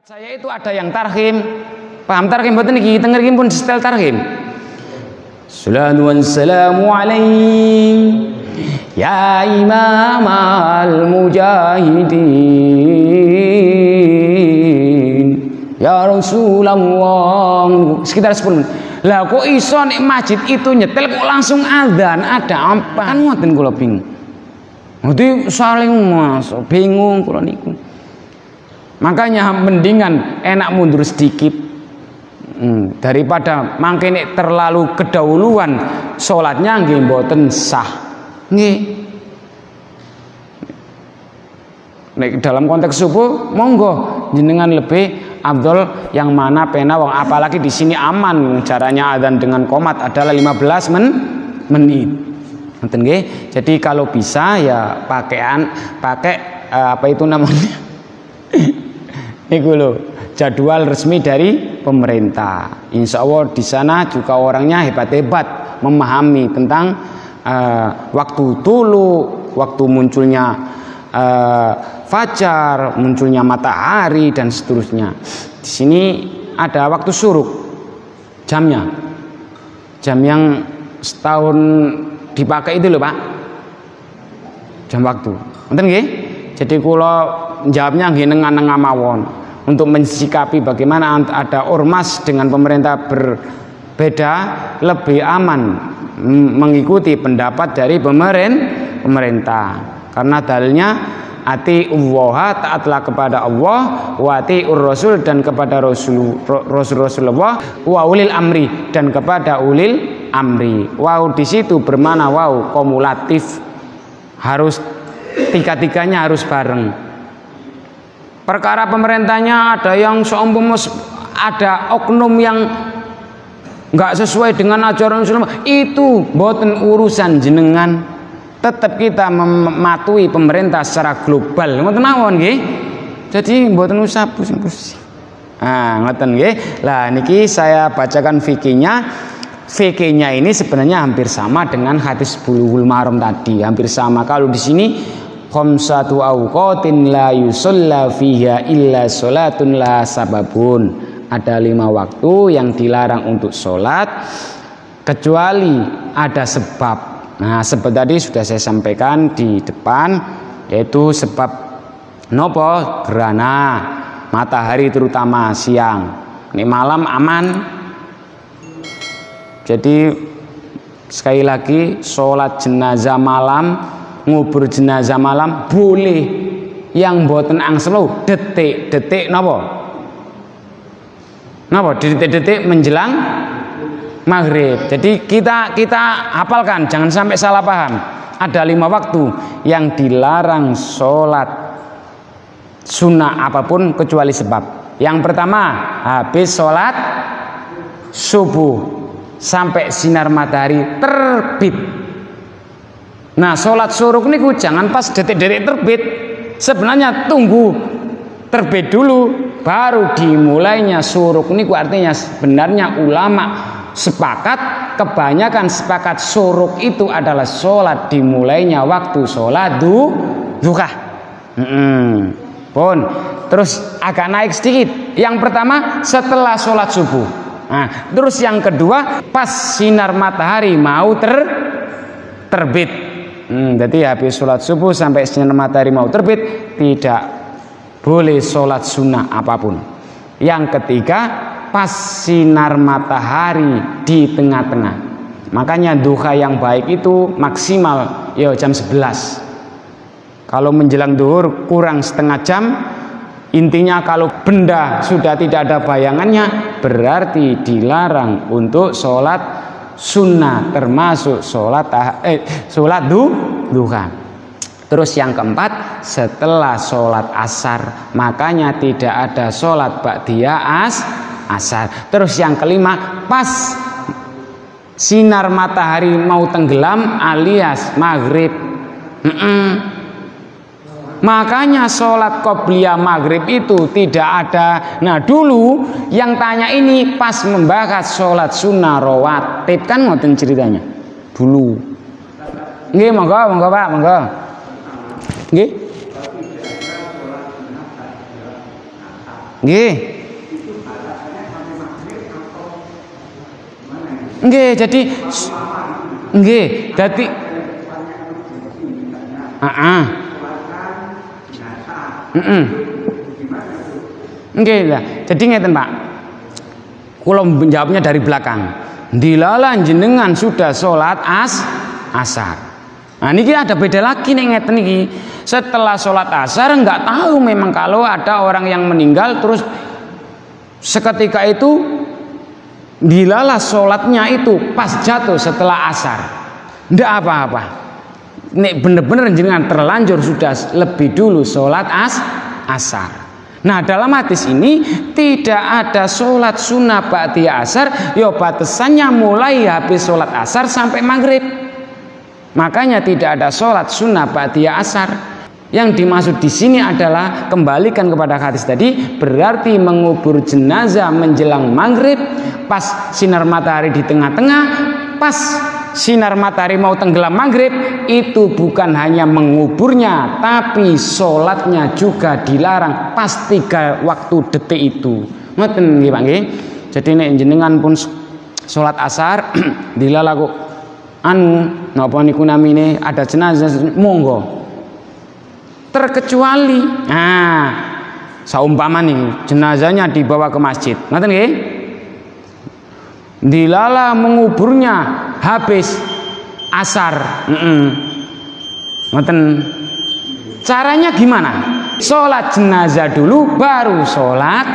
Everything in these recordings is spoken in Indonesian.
Saya itu ada yang tarhim, paham tarhim mboten niki? Teng mriki pun setel tarhim. Salatu wassalamu alaihi ya imam al-mujahidin ya Rasulullah. Sekitar 10 menit. Lah kok iso nek masjid itu nyetel kok langsung adzan? Ada apa? Kan ngoten kula bingung. Nanti saling masuk, bingung kula niku. Makanya mendingan enak mundur sedikit daripada mangkene terlalu kedahuluan sholatnya nggih mboten sah. Nggih. Nek dalam konteks subuh monggo jenengan lebih afdol yang mana pena wong, apalagi di sini aman caranya adzan dengan qomat adalah 15 menit. Ngoten nggih. Jadi kalau bisa ya pakai apa itu namanya? Iku lho, jadwal resmi dari pemerintah. Insya Allah di sana juga orangnya hebat-hebat memahami tentang waktu tulu, waktu munculnya fajar, munculnya matahari dan seterusnya. Di sini ada waktu syuruk, jamnya, jam yang setahun dipakai itu loh Pak, jam waktu. Ngerti nggih? Jadi kula jawabnya nggih nengan-nengan mawon untuk mensikapi bagaimana ada ormas dengan pemerintah berbeda lebih aman mengikuti pendapat dari pemerintah karena dalilnya ati Allah, taatlah kepada Allah, wa atiur rasul, dan kepada Rasulullah, wa ulil amri, dan kepada ulil amri. Wow di situ bermana wow kumulatif, harus tiga-tiganya harus bareng. Perkara pemerintahnya ada yang seumpama ada oknum yang nggak sesuai dengan ajaran Islam, itu mboten urusan jenengan. Tetap kita mematuhi pemerintah secara global. Ngoten mawon nggih. Jadi mboten usah pusing-pusing. Ngoten nggih. Lah niki saya bacakan fikihnya. Fikihnya ini sebenarnya hampir sama dengan hadis Bulughul Maram tadi, hampir sama. Kalau di sini khamsatu awqatin la yusalla fiha illa salatun la sababun. Ada 5 waktu yang dilarang untuk sholat kecuali ada sebab. Nah, sebab tadi sudah saya sampaikan di depan, yaitu sebab nopo gerhana matahari terutama siang. Ini malam aman. Jadi sekali lagi sholat jenazah malam, ngubur jenazah malam boleh. Yang mboten angslu detik-detik napa? Napa? Detik-detik menjelang maghrib. Jadi kita hafalkan, jangan sampai salah paham. Ada 5 waktu yang dilarang sholat sunnah apapun kecuali sebab. Yang pertama, habis sholat subuh sampai sinar matahari terbit. Nah, sholat syuruk niku jangan pas detik-detik terbit. Sebenarnya tunggu terbit dulu baru dimulainya syuruk niku. Artinya sebenarnya ulama sepakat, kebanyakan sepakat syuruk itu adalah sholat dimulainya waktu sholat duha. Pun terus agak naik sedikit. Yang pertama setelah sholat subuh. Nah, terus yang kedua pas sinar matahari mau terbit. Jadi habis sholat subuh sampai sinar matahari mau terbit tidak boleh sholat sunnah apapun. Yang ketiga pas sinar matahari di tengah-tengah. Makanya duha yang baik itu maksimal ya jam 11. Kalau menjelang duhur kurang setengah jam. Intinya kalau benda sudah tidak ada bayangannya berarti dilarang untuk sholat sunnah, termasuk sholat duha. Terus yang keempat setelah sholat asar, makanya tidak ada sholat ba'diyah asar. Terus yang kelima pas sinar matahari mau tenggelam alias maghrib. Makanya sholat qobliyah maghrib itu tidak ada. Nah dulu yang tanya ini pas membahas sholat sunnah rawatib, kan ngoten ceritanya dulu. Nggih, monggo Pak, monggo. Nggih. Nggih. Nggih, jadi nggih, dadi Nggih lah. Jadi ngeten, Pak. Kula menjawabnya dari belakang. Dilala jenengan sudah sholat asar. Nah niki ada beda lagi nih ngeten niki. Setelah sholat asar nggak tahu memang kalau ada orang yang meninggal terus seketika itu dilala sholatnya itu pas jatuh setelah asar. Ndak apa-apa. Nek bener-bener jenengan terlanjur sudah lebih dulu sholat asar. Nah dalam hadis ini tidak ada sholat sunnah ba'diyah asar, ya batasannya mulai habis sholat asar sampai maghrib. Makanya tidak ada sholat sunnah ba'diyah asar. Yang dimaksud di sini adalah kembalikan kepada hadis tadi, berarti mengubur jenazah menjelang maghrib, pas sinar matahari di tengah-tengah, pas sinar matahari mau tenggelam maghrib, itu bukan hanya menguburnya tapi sholatnya juga dilarang pas 3 waktu detik itu. Ngoten nggih Pak nggih. Jadi nek jenengan pun sholat asar dilala kok napa niku namine ada jenazah, monggo. Terkecuali saumpama nih jenazahnya dibawa ke masjid, ngoten nggih, dilala menguburnya habis asar, ngoten. Caranya gimana? Sholat jenazah dulu baru sholat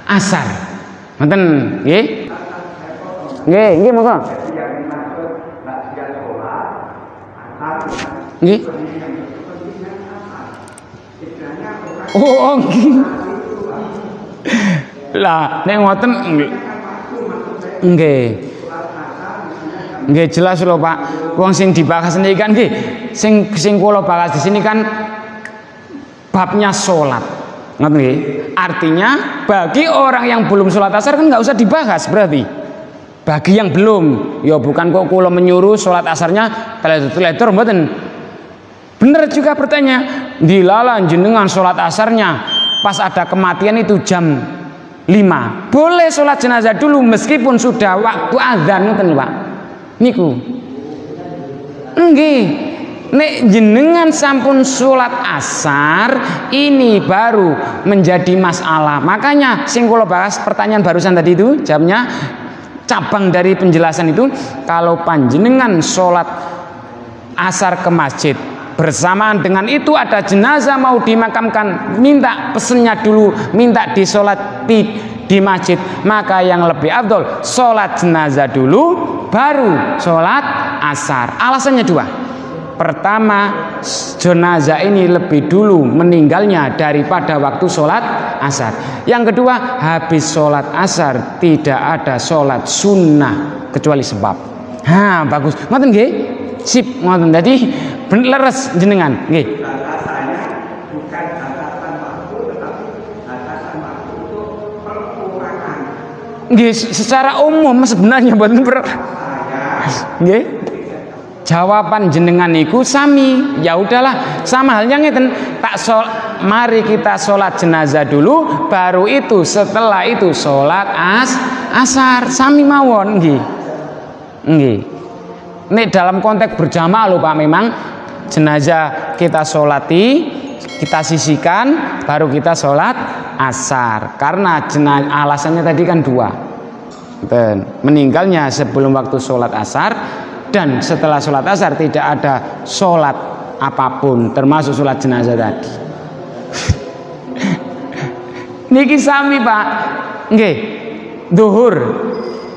asar, ngoten nggih. Nggih monggo. Nggih. Oh nggih. Lah nek ngoten nggih. Nggih jelas lho Pak. Wong sing dibahas niki kan nggih, sing kula bahas di sini kan babnya salat. Ngoten nggih. Artinya bagi orang yang belum salat asar kan nggak usah dibahas berarti. Bagi yang belum, ya bukan kok kula menyuruh salat asarnya teletur mboten. Bener juga bertanya, dilala jenengan sholat asarnya pas ada kematian itu jam 5. Boleh sholat jenazah dulu meskipun sudah waktu azan, ngoten Pak. Niku. Nggih. Nek jenengan sampun sholat asar ini baru menjadi masalah. Makanya sing kula bahas pertanyaan barusan tadi itu jamnya cabang dari penjelasan itu, kalau panjenengan sholat asar ke masjid bersamaan dengan itu ada jenazah mau dimakamkan, minta pesennya dulu, minta disolat di masjid, maka yang lebih afdol sholat jenazah dulu baru sholat asar. Alasannya 2. Pertama, jenazah ini lebih dulu meninggalnya daripada waktu sholat asar. Yang kedua, habis sholat asar tidak ada sholat sunnah kecuali sebab. Bagus, ngoten nggih. Sip, ngoten. Jadi leres jenengan nggih. Batasannya bukan batasan waktu tetapi batasan waktu untuk perumahan. Nggih, secara umum sebenarnya mboten nggih. Jawaban jenengan niku sami. Ya udahlah, sama halnya ngeten. Mari kita sholat jenazah dulu, baru itu setelah itu sholat asar. Sami mawon nggih. Nggih. Ini dalam konteks berjamaah loh Pak, memang jenazah kita sholati, kita sisihkan, baru kita sholat asar. Karena alasannya tadi kan 2. Meninggalnya sebelum waktu sholat asar, dan setelah sholat asar tidak ada sholat apapun, termasuk sholat jenazah tadi. Niki sami Pak. Nggih. Duhur.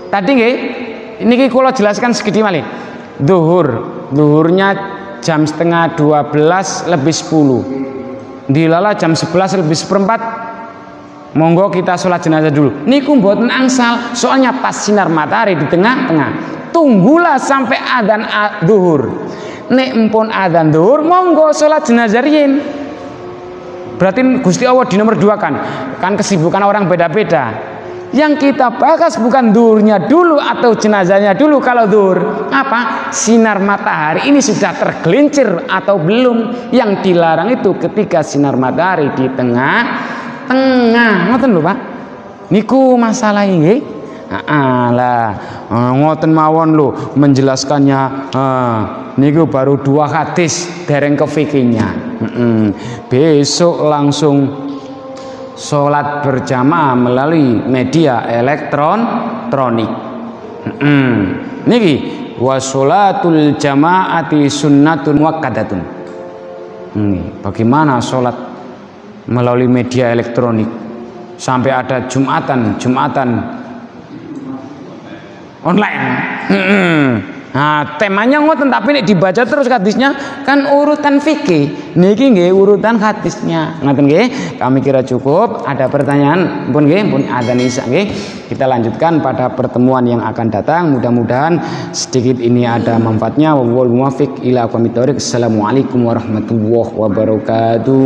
Tadi nggih. Niki kula jelaskan segede malih. Duhurnya jam setengah 12 lebih 10, dilala jam 11 lebih 1/4. Monggo kita sholat jenazah dulu. Niku mboten angsal, soalnya pas sinar matahari di tengah-tengah. Tunggulah sampai adzan duhur. Nek empun adzan duhur, monggo sholat jenazah riyin. Berarti Gusti Allah di nomor 2 kan kesibukan orang beda-beda. Yang kita bahas bukan duhurnya dulu atau jenazahnya dulu. Kalau duhur apa? Sinar matahari ini sudah tergelincir atau belum. Yang dilarang itu ketika sinar matahari di tengah tengah ngoten lho Pak niku masalah nggih lah ngoten mawon lho menjelaskannya niku baru 2 hadis dereng ke fikihnya besok langsung sholat berjamaah melalui media elektronik niki wasolatul jamaati sunnatun muakkadatun bagaimana sholat melalui media elektronik sampai ada jumatan online nah temanya ngoten tapi nek dibaca terus hadisnya kan urutan fikih niki nggih urutan hadisnya ngoten nggih kami kira cukup ada pertanyaan pun nggih pun ada nisa nggih kita lanjutkan pada pertemuan yang akan datang mudah-mudahan sedikit ini ada manfaatnya wal muwaffiq ila aqwamit thoriq. Assalamualaikum warahmatullahi wabarakatuh.